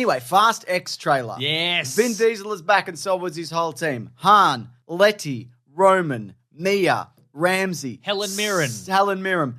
Anyway, Fast X trailer. Yes. Vin Diesel is back and so was his whole team. Han, Letty, Roman, Mia, Ramsey. Helen Mirren.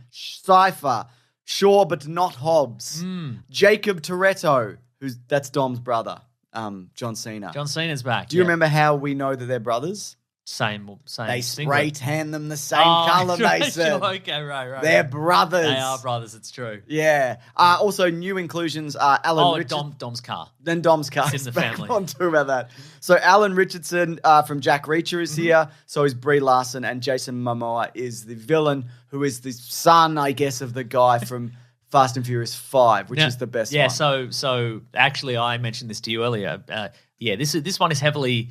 Cypher. Shaw but not Hobbs. Jacob Toretto, that's Dom's brother, John Cena. John Cena's back. Do you remember how we know that they're brothers? Same. They singlet. spray tan them the same colour, Mason. Okay, right. They're brothers. They are brothers, it's true. Yeah. Also, new inclusions are Alan Richardson. Dom's car. Then Dom's car. It's in the family. On to about that. So Alan Richardson from Jack Reacher is here. So is Brie Larson, and Jason Momoa is the villain, who is the son, I guess, of the guy from Fast and Furious 5, which is the best one. Yeah, so actually I mentioned this to you earlier. This one is heavily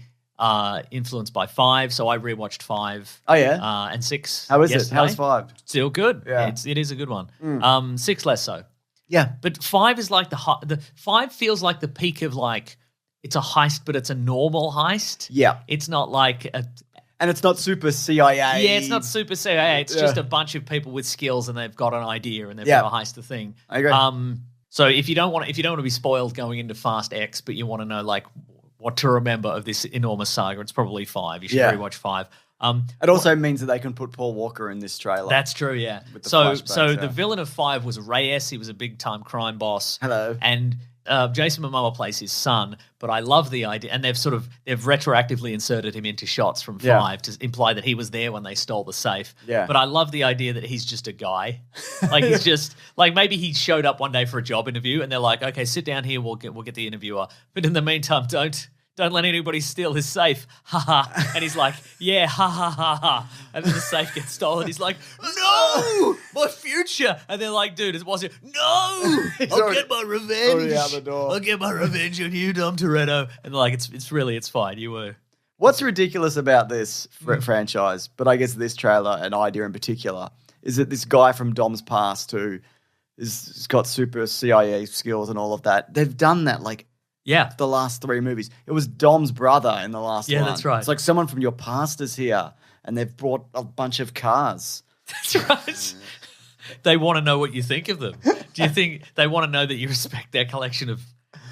influenced by 5, so I rewatched 5. Oh, yeah? And 6 How is yesterday. it? How's 5? Still good. Yeah. It is a good one. 6 less so. Yeah. But 5 is like the 5 feels like the peak of like, it's a heist, but it's a normal heist. Yeah. It's not like and it's not super CIA. Yeah, it's not super CIA. It's just a bunch of people with skills and they've got an idea and they've got to heist the thing. I agree. So if you don't want to be spoiled going into Fast X, but you want to know like what to remember of this enormous saga, it's probably 5. You should rewatch 5. It also means that they can put Paul Walker in this trailer. That's true, yeah. So the villain of 5 was Reyes. He was a big time crime boss. Hello. And Jason Momoa plays his son, but I love the idea, and they've retroactively inserted him into shots from 5 to imply that he was there when they stole the safe. Yeah. But I love the idea that he's just a guy, like he's just like maybe he showed up one day for a job interview, and they're like, okay, sit down here, we'll get the interviewer, but in the meantime, don't let anybody steal his safe, ha ha. And he's like, yeah, ha ha ha ha. And then the safe gets stolen. He's like, no, my future. And they're like, dude, it wasn't. No, I'll get my revenge. Already out the door. I'll get my revenge on you, Dom Toretto. And they're like, it's fine. You were. What's ridiculous about this franchise, but I guess this trailer and idea in particular, is that this guy from Dom's past who has got super CIA skills and all of that, they've done that like the last 3 movies. It was Dom's brother in the last one. Yeah, that's right. It's like someone from your past is here and they've brought a bunch of cars. That's right. They want to know what you think of them. Do you think they want to know that you respect their collection of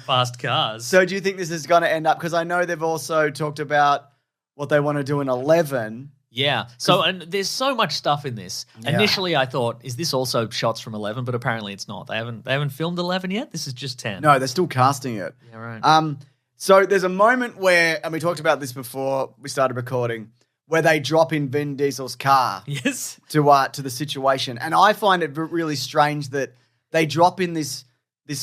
fast cars? So do you think this is going to end up, because I know they've also talked about what they want to do in 11. Yeah. So, and there's so much stuff in this. Yeah. Initially, I thought, is this also shots from 11? But apparently, it's not. They haven't filmed 11 yet. This is just 10. No, they're still casting it. Yeah, right. So there's a moment where, and we talked about this before we started recording, where they drop in Vin Diesel's car. Yes. To the situation, and I find it really strange that they drop in this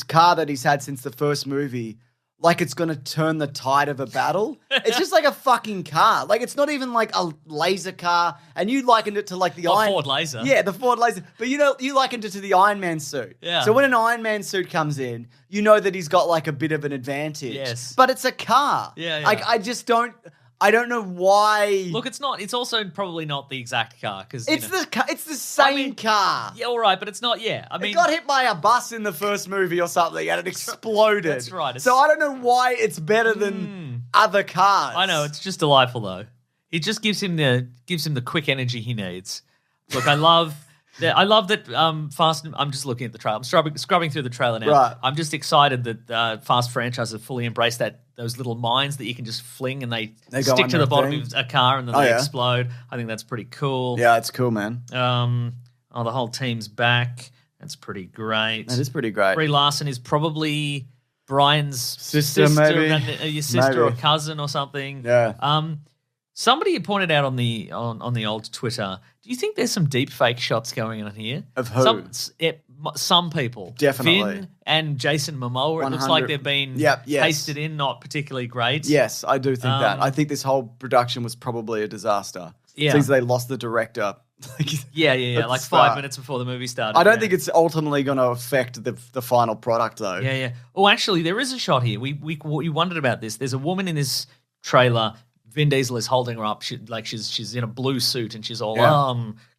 car that he's had since the first movie. Like it's going to turn the tide of a battle. It's just like a fucking car. Like it's not even like a laser car. And you likened it to like the Ford Laser. Yeah, the Ford Laser. But you likened it to the Iron Man suit. Yeah. So when an Iron Man suit comes in, you know that he's got like a bit of an advantage. Yes. But it's a car. Yeah. Like I don't know why. Look, it's not. It's also probably not the exact car because it's the same car. Yeah, all right, but it's not. Yeah, I mean, it got hit by a bus in the first movie or something, and it exploded. That's right. So I don't know why it's better than other cars. I know it's just delightful though. It just gives him the quick energy he needs. Look, I love that. Fast. I'm just looking at the trailer. I'm scrubbing through the trailer now. Right. I'm just excited that Fast franchise have fully embraced those little mines that you can just fling and they stick to the bottom of a car and then they explode. I think that's pretty cool. Yeah, it's cool, man. The whole team's back. That's pretty great. That is pretty great. Brie Larson is probably Brian's sister maybe. Your sister or cousin or something. Yeah. Somebody pointed out on the old Twitter, do you think there's some deep fake shots going on here? Of who? Some people. Definitely. Vin and Jason Momoa, it looks like they've been pasted in, not particularly great. Yes, I do think that. I think this whole production was probably a disaster. Yeah. Since they lost the director. Yeah. Like 5 minutes before the movie started. I don't think it's ultimately going to affect the final product, though. Yeah. Oh, actually, there is a shot here. We wondered about this. There's a woman in this trailer. Vin Diesel is holding her up. She's in a blue suit and she's all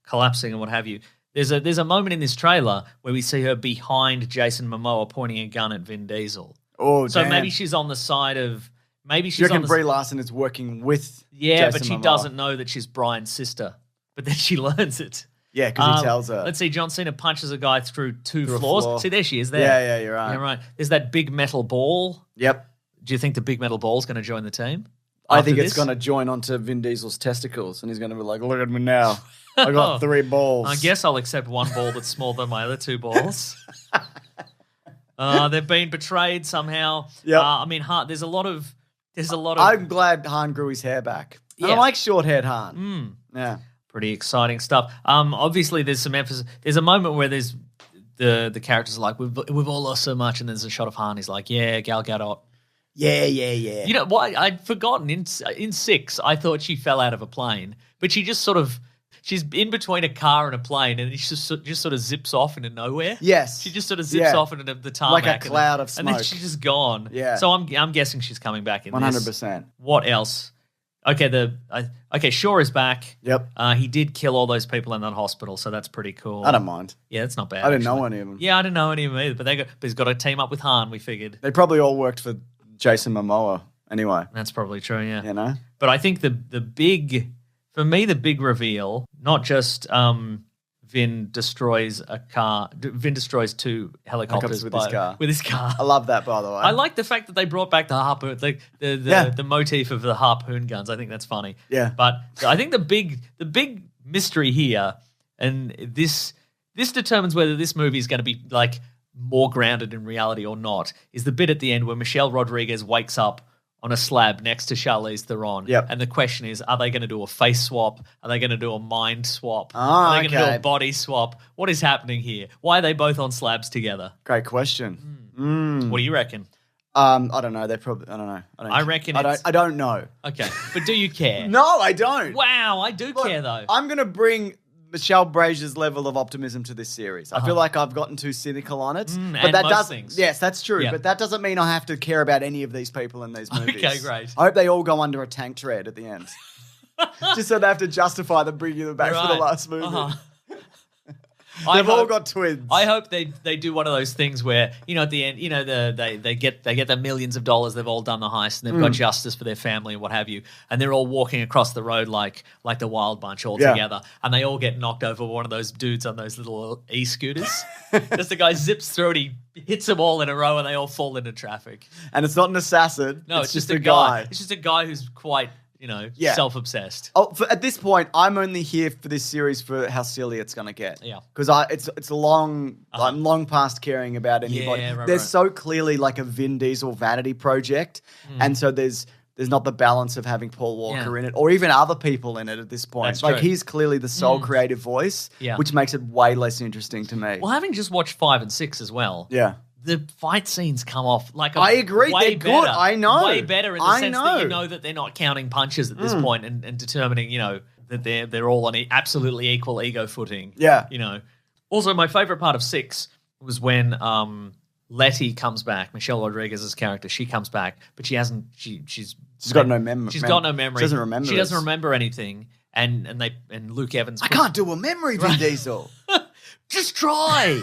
collapsing and what have you. There's a moment in this trailer where we see her behind Jason Momoa pointing a gun at Vin Diesel. Oh, so damn. maybe she's on the side of. Maybe she's. You reckon Brie Larson is working with? Yeah, Jason but she Momoa. doesn't know that she's Brian's sister. But then she learns it. Yeah, because he tells her. Let's see, John Cena punches a guy through two Through a floors. floor. See, there she is there. Yeah, you're right. Yeah, right. There's that big metal ball. Yep. Do you think the big metal ball is going to join the team? I think after it's this? going to join onto Vin Diesel's testicles, and he's going to be like, look at me now. I got 3 balls. I guess I'll accept one ball that's smaller than my other 2 balls. They've been betrayed somehow. Yep. I mean, there's a lot of. I'm glad Han grew his hair back. And Yeah. I like short-haired Han. Yeah. Pretty exciting stuff. Obviously, there's some emphasis. There's a moment where there's the characters are like, we've all lost so much, and there's a shot of Han. He's like, yeah, Gal Gadot. Yeah. You know what? I'd forgotten in 6, I thought she fell out of a plane, but she just sort of. She's in between a car and a plane, and she just sort of zips off into nowhere. Yes. She just sort of zips off into the tarmac. Like a cloud of and then smoke. she's just gone. Yeah. So I'm guessing she's coming back in 100%. What else? Okay, Shaw is back. Yep. He did kill all those people in that hospital, so that's pretty cool. I don't mind. Yeah, that's not bad. I didn't know actually. any of them. Yeah, I didn't know any of them either, but he's got to team up with Han, we figured. They probably all worked for Jason Momoa anyway. That's probably true, yeah. You know? But I think the big reveal, not just Vin destroys a car, Vin destroys 2 helicopters with his car. I love that, by the way. I like the fact that they brought back the harpoon, the motif of the harpoon guns. I think that's funny. Yeah. But I think the big mystery here, and this determines whether this movie is going to be like more grounded in reality or not, is the bit at the end where Michelle Rodriguez wakes up on a slab next to Charlize Theron. Yep. And the question is, are they going to do a face swap? Are they going to do a mind swap? Oh, are they going to okay. do a body swap? What is happening here? Why are they both on slabs together? Great question. What do you reckon? I don't know. I don't know. I reckon I don't know. Okay. But do you care? No, I don't. Wow, I do care though. I'm going to bring Michelle Brazier's level of optimism to this series. I feel like I've gotten too cynical on it. But and that most does things. Yes, that's true. Yeah. But that doesn't mean I have to care about any of these people in these movies. Okay, great. I hope they all go under a tank tread at the end. Just so they have to justify them bringing them back for the Right. last movie. I all hope- got twins. I hope they do one of those things where, at the end, they get the millions of dollars, they've all done the heist, and they've got justice for their family and what have you, and they're all walking across the road like the Wild Bunch all together, and they all get knocked over by one of those dudes on those little e-scooters. Just the guy zips through and he hits them all in a row, and they all fall into traffic. And it's not an assassin. No, it's just a guy. It's just a guy who's quite, self-obsessed. Oh, at this point, I'm only here for this series for how silly it's going to get. Yeah. Because it's long. I'm long past caring about anybody. Yeah, right, there's right. so clearly like a Vin Diesel vanity project, and so there's not the balance of having Paul Walker in it, or even other people in it at this point. That's like true. he's clearly the sole creative voice, which makes it way less interesting to me. Well, having just watched 5 and 6 as well, Yeah. the fight scenes come off like I agree, way they're better. good. I know. Way better in the I sense know. that you know that they're not counting punches at this point and determining, that they're all on absolutely equal ego footing. Yeah. Also, my favorite part of 6 was when Letty comes back, Michelle Rodriguez's character. She comes back, but she hasn't. She's got no memory. She's got no memory. She doesn't remember. She doesn't remember anything. And Luke Evans. I can't do a memory, Vin Diesel. Just try.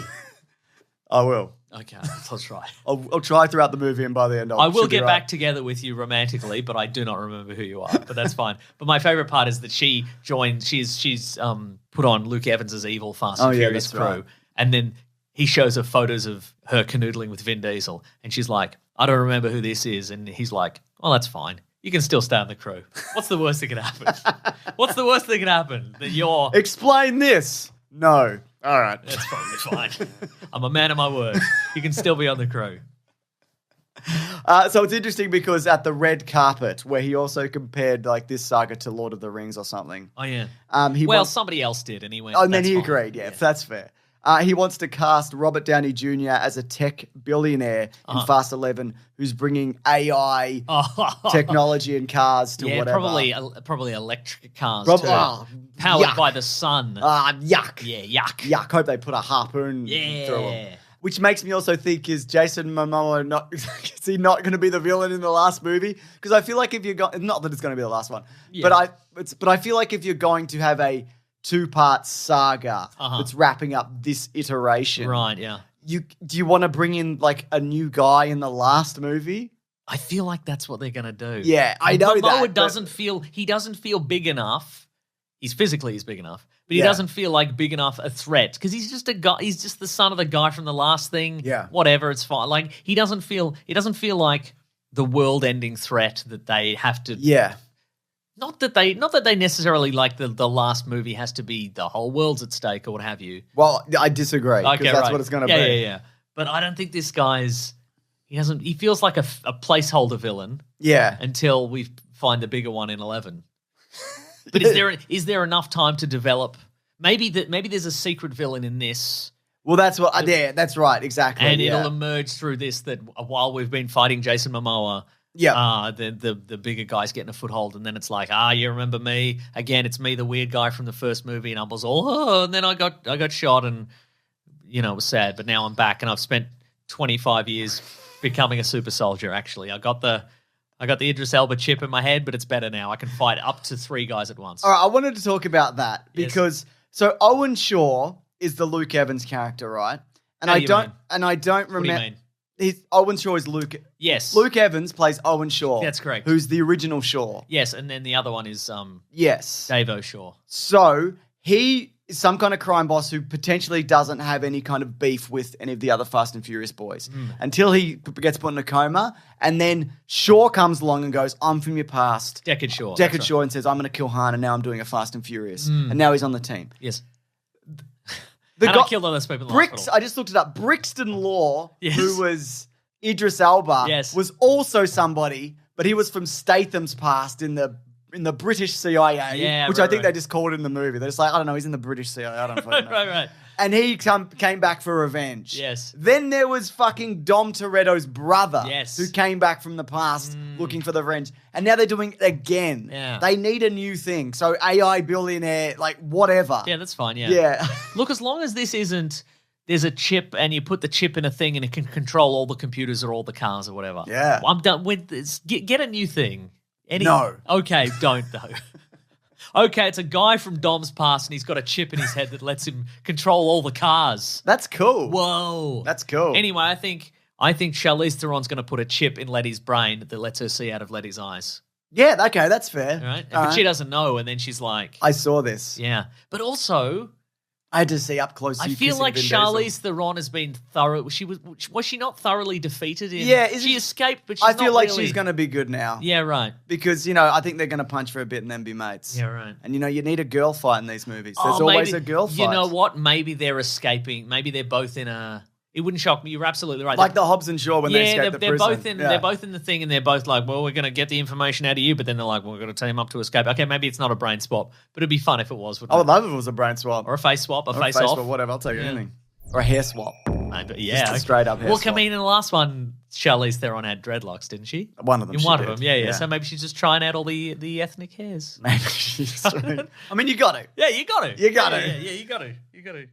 I will. Okay, let's try. I'll try throughout the movie, and by the end, I will should be get right. back together with you romantically, but I do not remember who you are. But that's fine. But my favorite part is that she joined. She's put on Luke Evans's evil Fast and Furious that's crew, right. and then he shows her photos of her canoodling with Vin Diesel, and she's like, "I don't remember who this is," and he's like, "Oh, that's fine. You can still stay on the crew. What's the worst that can happen? What's the worst that can happen? That you're Explain this. No. All right. That's probably fine. I'm a man of my word. You can still be on the crew." So it's interesting because at the red carpet, where he also compared like this saga to Lord of the Rings or something. Oh yeah. He Somebody else did anyway. and then That's he fine. agreed. Yeah, that's fair. He wants to cast Robert Downey Jr. as a tech billionaire in Fast 11 who's bringing AI technology in cars to whatever. Probably electric cars Prob- too. oh, Powered yuck. by the sun. Yuck. Yeah, yuck. Yuck. Hope they put a harpoon through him. Which makes me also think, is Jason Momoa is he not going to be the villain in the last movie? Because I feel like if you're not that it's going to be the last one, but I feel like if you're going to have a 2-part saga that's wrapping up this iteration, Right, yeah. do you want to bring in like a new guy in the last movie? I feel like that's what they're going to do. Yeah, I know Momoa that. doesn't feel big enough. He's big enough, but he doesn't feel like big enough a threat because he's just a guy. He's just the son of the guy from the last thing. Yeah. Whatever, it's fine. Like he doesn't feel like the world-ending threat that they have to. Yeah. Not that they necessarily like the last movie has to be the whole world's at stake or what have you. Well, I disagree because Okay, that's right. what it's going to be. Yeah. But I don't think this guy's. He feels like a placeholder villain. Yeah. Until we find the bigger one in 11. But is there enough time to develop? Maybe there's a secret villain in this. Well, that's what. Yeah, that's right. Exactly. And it'll emerge through this that while we've been fighting Jason Momoa. Yeah. The bigger guy's getting a foothold, and then it's like, you remember me? Again, it's me, the weird guy from the first movie, and I was all, and then I got shot, and it was sad. But now I'm back, and I've spent 25 years becoming a super soldier. Actually, I got the Idris Elba chip in my head, but it's better now. I can fight up to 3 guys at once. All right, I wanted to talk about that because so Owen Shaw is the Luke Evans character, right? And I don't remember. What do you mean? Owen Shaw is Luke. Yes. Luke Evans plays Owen Shaw. That's correct. Who's the original Shaw. Yes, and then the other one is yes, Dave O'Shaw. So he is some kind of crime boss who potentially doesn't have any kind of beef with any of the other Fast and Furious boys until he gets put in a coma, and then Shaw comes along and goes, "I'm from your past." Deckard Shaw. Deckard Shaw and says, "I'm going to kill Han," and now I'm doing a Fast and Furious, and now he's on the team. Yes. I killed all those people in the hospital. I just looked it up. Brixton Law, Yes. who was Idris Elba, Yes. was also somebody, but he was from Statham's past in the British CIA, which I think they just called it in the movie. They're just like, I don't know, he's in the British CIA. I don't fucking know. Right. And he came back for revenge. Yes. Then there was fucking Dom Toretto's brother, Yes. who came back from the past looking for the revenge. And now they're doing it again. Yeah. They need a new thing. So AI billionaire, like whatever. Yeah, that's fine. Yeah. Yeah. Look, as long as this isn't, there's a chip and you put the chip in a thing and it can control all the computers or all the cars or whatever. Yeah. I'm done with this. Get a new thing. No. Okay, don't though. Okay, it's a guy from Dom's past and he's got a chip in his head that lets him control all the cars. That's cool. Whoa. That's cool. Anyway, I think Charlize Theron's going to put a chip in Letty's brain that lets her see out of Letty's eyes. Yeah, okay, that's fair. Right? All But right. she doesn't know, and then she's like... I saw this. Yeah. But also... I had to see up close. I feel like Charlize Theron has been thorough. Was she not thoroughly defeated in? Yeah, she escaped, but she's I feel not like really... she's going to be good now. Yeah, right. Because, I think they're going to punch for a bit and then be mates. Yeah, right. And, you need a girl fight in these movies. There's always a girl fight. You know what? Maybe they're escaping. Maybe they're both in a... It wouldn't shock me. You're absolutely right. Like the Hobbs and Shaw when they escape the prison. They're both in the thing, and they're both like, well, we're going to get the information out of you, but then they're like, well, we're going to team up to escape. Okay, maybe it's not a brain swap, but it'd be fun if it was. I would love if it was a brain swap. Or a face swap, Or face off. swap, whatever. I'll take anything. Or a hair swap. Maybe, yeah. Just a straight up hair Well, swap. I mean, in the last one, Charlize Theron had dreadlocks, didn't she? One of them. In she one did. of them, yeah. So maybe she's just trying out all the ethnic hairs. Maybe she's. I mean, you got to. Yeah, you got to. You got to. Yeah, you got to.